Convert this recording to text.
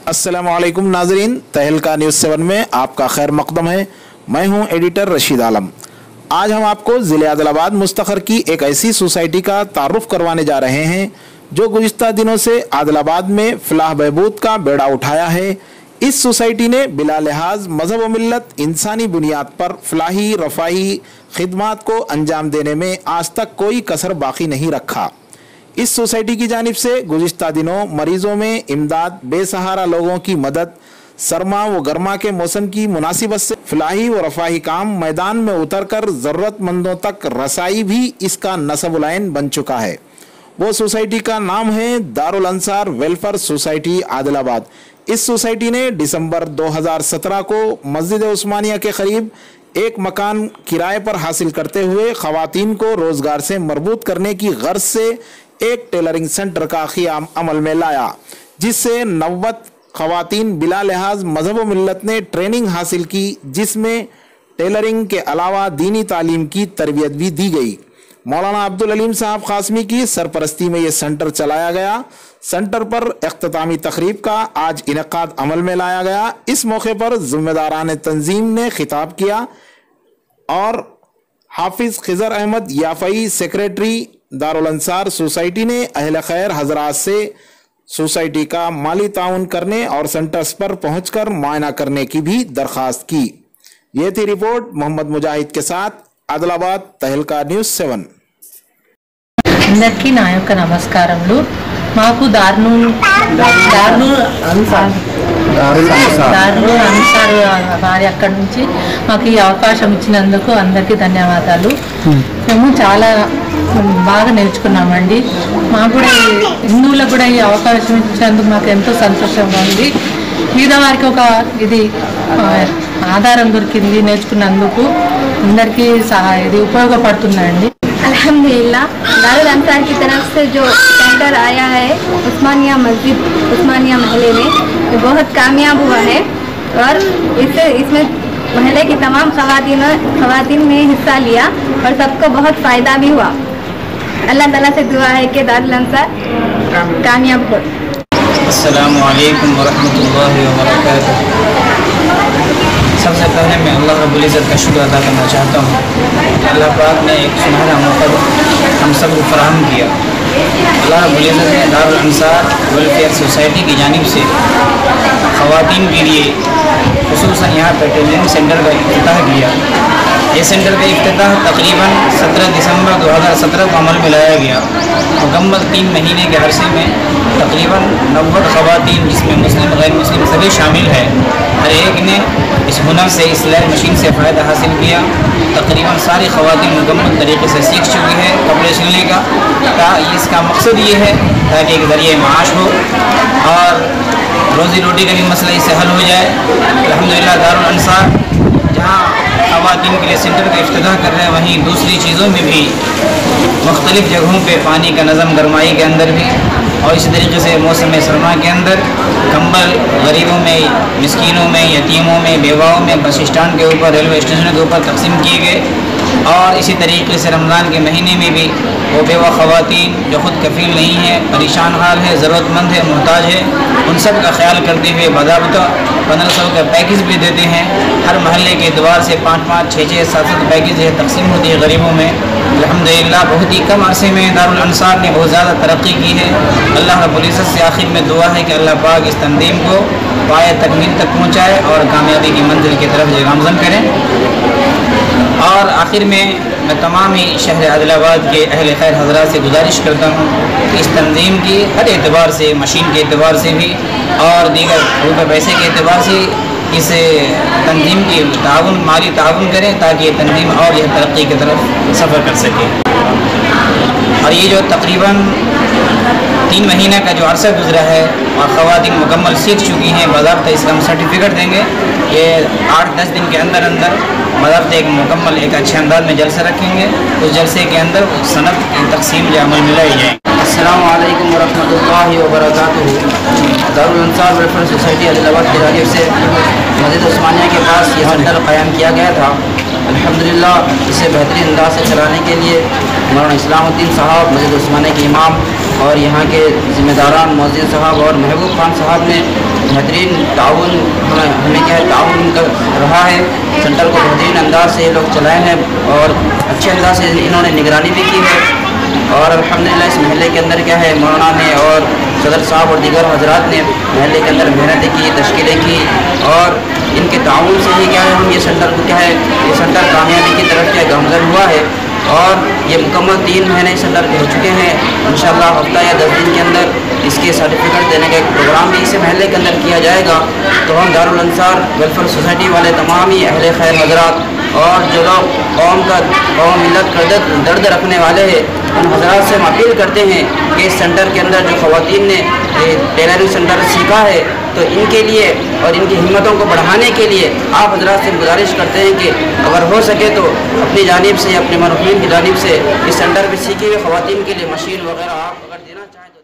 अस्सलामुअलैकुम नाजरीन, तहलका न्यूज़ 7 में आपका खैर मकदम है। मैं हूं एडिटर रशीद आलम। आज हम आपको ज़िले आदिलाबाद मुस्तखर की एक ऐसी सोसाइटी का तारुफ करवाने जा रहे हैं जो गुज़िश्ता दिनों से आदिलाबाद में फलाह बहबूद का बेड़ा उठाया है। इस सोसाइटी ने बिला लिहाज मजहब व मिल्लत इंसानी बुनियाद पर फलाही रफ़ाही खिदमात को अंजाम देने में आज तक कोई कसर बाकी नहीं रखा। इस सोसाइटी की जानिब से गुज़िश्ता दिनों मरीजों में इमदाद, बेसहारा लोगों की मदद, सरमा व गर्मा के मौसम की मुनासिबत से फलाही व रफ़ाही काम मैदान में उतरकर ज़रूरतमंदों तक रसाई भी इसका नस्ब-उल-आइन बन चुका है। वो सोसाइटी का नाम है दारुल अंसार वेलफेयर सोसाइटी आदिलाबाद। इस सोसाइटी ने दिसंबर 2017 को मस्जिद उस्मानिया के करीब एक मकान किराए पर हासिल करते हुए ख़वातीन को रोज़गार से मरबूत करने की गर्ज से एक टेलरिंग सेंटर का क़ियाम अमल में लाया, जिससे 90 ख़वातीन बिला लिहाज मजहब व मिल्लत ने ट्रेनिंग हासिल की, जिसमें टेलरिंग के अलावा दीनी तालीम की तरबियत भी दी गई। मौलाना अब्दुल अलीम साहब क़ासमी की सरपरस्ती में ये सेंटर चलाया गया। सेंटर पर इख्तितामी तकरीब का आज इनेकाद अमल में लाया गया। इस मौके पर ज़िम्मेदारान तंजीम ने खिताब किया और हाफिज़ खिज़र अहमद याफ़ई सेक्रेटरी दारुल अंसार सोसाइटी ने अहले खैर हजरात से सोसाइटी का माली ताउन करने और सेंटर्स पर पहुंचकर मुआयना करने की भी दरख्वास्त की। ये थी रिपोर्ट मोहम्मद मुजाहिद के साथ आदिलाबाद, तहलका न्यूज़ 7। అందరికీ నా యొక్క నమస్కారములు। మాకు దారుల్ అన్సార్ వారి అక్కడి నుంచి మాకు ఈ అవకాశం ఇచ్చినందుకు అందరికీ ధన్యవాదాలు। మేము చాలా బాగా నేర్చుకున్నామండి। మాకు కూడా హిందువులకు కూడా ఈ అవకాశం ఇచ్చినందుకు మాకు ఎంతో సంతోషంగా ఉంది। మిగతా వారికి ఒక ఇది ఆధారం దొరికింది నేర్చుకున్నందుకు, అందరికీ ఇది ఉపయోగపడుతుందండి। अल्हम्दुलिल्लाह दारुल अंसार की तरफ से जो सेंटर आया है उस्मानिया मस्जिद उस्मानिया महल्ले में, ये बहुत कामयाब हुआ है और इसमें महल्ले की तमाम ख़वातीन ने हिस्सा लिया और सबको बहुत फ़ायदा भी हुआ। अल्लाह ताला से दुआ है कि दारुल अंसार कामयाब हो। अस्सलामु अलैकुम वरहमतुल्लाहि वबरकातुहू। सबसे पहले मैं अल्लाह रब्बुल इज़्ज़त का शुक्र अदा करना चाहता हूँ। अल्लाह पाक ने एक सुनहरा मौका हम सब को फराहम किया। अल्लाह रब्बुल इज़्ज़त ने दारुल अंसार वेलफेयर सोसाइटी की जानिब से ख़वातीन के लिए खुसूसन यहाँ पर ट्रेनिंग सेंटर का इफ्तिताह किया। ये सेंटर का इफ्तिताह तकरीबन 17 दिसंबर 2017 को अमल में लाया गया। मुकम्मल 3 महीने के अरसे में तकरीबन 90 ख़वातीन, जिसमें मुस्लिम गैर मुस्लिम सभी शामिल है, हर एक ने इस हुनर से, इस स्लैब मशीन से फ़ायदा हासिल किया। तकरीबन सारी ख़वातीन मुकम्मल तरीके से सीख चुकी है कपड़े सिलने का। इसका मकसद ये है ताकि एक ज़रिए माश हो और रोज़ी रोटी का भी मसला इससे हल हो जाए। अल्हम्दुलिल्लाह दारुल अंसार जहाँ ख़वातीन के लिए सेंटर का इफ्तिताह कर रहे हैं, वहीं दूसरी चीज़ों में भी मुख्तलिफ़ जगहों पे पानी का नज़म गरमाई के अंदर भी, और इसी तरीके से मौसम सरमा के अंदर कंबल गरीबों में, मिस्कीनों में, यतीमों में, बेवाओं में बस स्टैंड के ऊपर, रेलवे स्टेशनों के ऊपर तकसीम किए गए। और इसी तरीके से रमज़ान के महीने में भी वो बेवा ख़वातीन जो ख़ुद कफ़ील नहीं है, परेशान हाल है, ज़रूरतमंद है, मोहताज है, उन सब का ख्याल करते हुए बाज़ाब्ता 1500 का पैकेज भी देते हैं। हर महल्ले के द्वार से 5-5, 6-6, 7-7 पैकेज है तकसीम होती है गरीबों में। अल्हम्दुलिल्लाह बहुत ही कम अरसे में दारुल अंसार ने बहुत ज़्यादा तरक्की की है। अल्लाह रब्बुल इज़्ज़त से आखिर में दुआ है कि अल्लाह पाक इस तंजीम को पाए तकमील तक पहुँचाए और कामयाबी की मंजिल की तरफ गामज़न करें। और आखिर में मैं तमाम ही शहर आदिलाबाद के अहले खैर हज़रात से गुजारिश करता हूँ कि इस तंजीम की हर एतबार से, मशीन के एतबार से भी और दीगर रुपये पैसे के एतबार से इस तंजीम की ताउन, माली ताउन करें ताकि ये तंजीम और यह तरक्की की तरफ सफ़र कर सके। और ये जो तकरीबन 3 महीने का जो अरसा गुजरा है और ख़वातीन मुकम्मल सीख चुकी हैं, बाज़ाब्ता इसका हम सर्टिफिकेट देंगे। ये 8-10 दिन के अंदर बाज़ाब्ता एक मुकम्मल एक अच्छे अंदाज में जलसा रखेंगे। उस जलसे के अंदर सनद की तकसीम जो अमल में लाई जाएगी। अस्सलामु अलैकुम वरहमतुल्लाहि वबरकातुहू। दारुल अंसार वेलफेयर सोसाइटी आदिलाबाद की जानिब से मस्जिद उस्मानिया के पास ये सेंटर क़याम किया गया था। अल्हम्दुलिल्लाह इसे बेहतरीन अंदाज से चलाने के लिए मौलाना इस्लामुद्दीन साहब, मस्जिद उस्मानिया के इमाम और यहाँ के ज़िम्मेदारान मौज़िन साहब और महबूब खान साहब ने बेहतरीन ताउन हमें क्या है ताउन कर रहा है। सेंटर को बेहतरीन अंदाज से ये लोग चलाए हैं और अच्छे अंदाज से इन्होंने निगरानी भी की है। और अल्हम्दुलिल्लाह इस महल्ले के अंदर क्या है मौलाना ने और सदर साहब और दीगर हजरात ने महल्ले के अंदर मेहनतें की, तश्कीलें की और इनके ताउन से ही क्या है हम ये सेंटर को क्या है ये सेंटर कामयाबी की तरफ क्या गामजन हुआ है। और ये मुकम्मल 3 महीने सेंटर के हो चुके हैं। इंशाअल्लाह हफ्ता या 10 दिन के अंदर इसके सर्टिफिकेट देने का एक प्रोग्राम भी इस महल्ले के अंदर किया जाएगा। तो हम दारुल अंसार वेलफेयर सोसाइटी वाले तमाम ही अहले खैर हजरात और जो लोग कौम मिलत का दर्द रखने वाले हैं उन हजरात से हम अपील करते हैं कि इस सेंटर के अंदर जो ख़वातीन ने टेलरिंग सेंटर सीखा है तो इनके लिए और इनकी हिम्मतों को बढ़ाने के लिए आप हजरात से गुजारिश करते हैं कि अगर हो सके तो अपनी जानिब से अपने मरहूमीन की जानिब से इस सेंटर में सीखी हुई ख़वातीन के लिए मशीन वगैरह आप अगर देना चाहें तो